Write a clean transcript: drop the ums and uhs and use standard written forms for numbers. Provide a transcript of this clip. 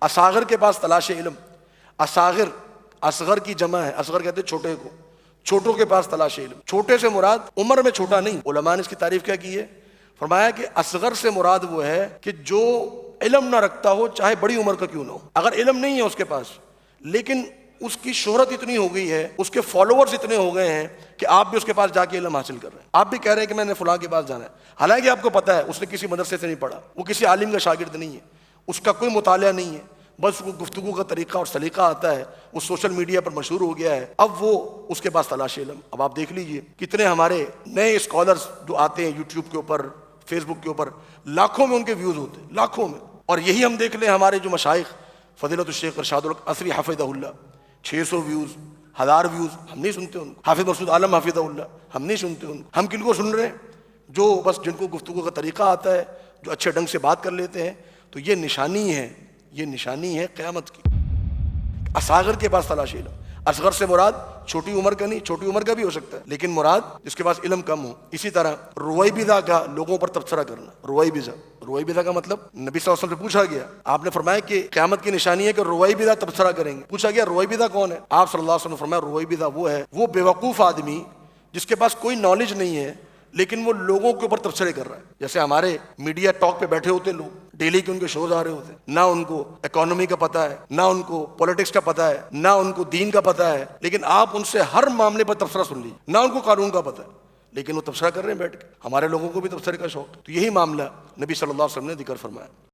اصاغر کے پاس تلاش علم. اصاغر اصغر کی جمع ہے، اصغر کہتے ہیں چھوٹے کو، چھوٹوں کے پاس تلاش علم. چھوٹے سے مراد عمر میں چھوٹا نہیں. علماء نے اس کی تعریف کیا کی ہے؟ فرمایا کہ اصغر سے مراد وہ ہے کہ جو علم نہ رکھتا ہو چاہے بڑی عمر کا کیوں نہ ہو. اگر علم نہیں ہے اس کے پاس لیکن اس کی شہرت اتنی ہو گئی ہے، اس کے فالوورز اتنے ہو گئے ہیں کہ آپ بھی اس کے پاس جا کے علم حاصل کر رہے ہیں. آپ بھی کہہ رہے ہیں کہ میں نے فلاں کے پاس جانا ہے، حالانکہ آپ کو پتہ ہے اس نے کسی مدرسے سے نہیں پڑھا، وہ کسی عالم کا شاگرد نہیں ہے، اس کا کوئی مطالعہ نہیں ہے، بس وہ گفتگو کا طریقہ اور سلیقہ آتا ہے، وہ سوشل میڈیا پر مشہور ہو گیا ہے، اب وہ اس کے پاس تلاش علم. اب آپ دیکھ لیجئے کتنے ہمارے نئے اسکالرز جو آتے ہیں یوٹیوب کے اوپر، فیس بک کے اوپر، لاکھوں میں ان کے ویوز ہوتے ہیں، لاکھوں میں. اور یہی ہم دیکھ لیں ہمارے جو مشائخ فضیلت الشیخ ارشاد العصری حفظہ اللہ، 600 ویوز، 1000 ویوز، ہم نہیں سنتے ان کو. حافظ مسعود عالم حفظہ اللہ، ہم نہیں سنتے ان کو. ہم کن کو سن رہے ہیں؟ جو بس جن کو گفتگو کا طریقہ آتا ہے، جو اچھے ڈھنگ سے بات کر لیتے ہیں. تو یہ نشانی ہے، یہ نشانی ہے قیامت کی. اصاغر کے پاس تلاش علم. اصغر سے مراد چھوٹی عمر کا نہیں، چھوٹی عمر کا بھی ہو سکتا ہے لیکن مراد جس کے پاس علم کم ہو. اسی طرح رویبضہ کا لوگوں پر تبصرہ کرنا. رویبضہ کا مطلب نبی صلی اللہ علیہ وسلم سے پوچھا گیا، آپ نے فرمایا کہ قیامت کی نشانی ہے کہ رویبضہ تبصرہ کریں گے. پوچھا گیا رویبضہ کون ہے؟ آپ صلی اللہ علیہ وسلم نے فرمایا رویبضہ وہ ہے، وہ بے وقوف آدمی جس کے پاس کوئی نالج نہیں ہے لیکن وہ لوگوں کے اوپر تبصرے کر رہا ہے. جیسے ہمارے میڈیا ٹاک پہ بیٹھے ہوتے لوگ، ڈیلی کے ان کے شوز آ رہے ہوتے ہیں، نہ ان کو اکانومی کا پتہ ہے، نہ ان کو پولیٹکس کا پتہ ہے، نہ ان کو دین کا پتہ ہے، لیکن آپ ان سے ہر معاملے پر تبصرہ سن لیجیے. نہ ان کو قانون کا پتہ ہے لیکن وہ تبصرہ کر رہے ہیں بیٹھ کے. ہمارے لوگوں کو بھی تبصرے کا شوق. تو یہی معاملہ نبی صلی اللہ علیہ وسلم نے ذکر فرمایا.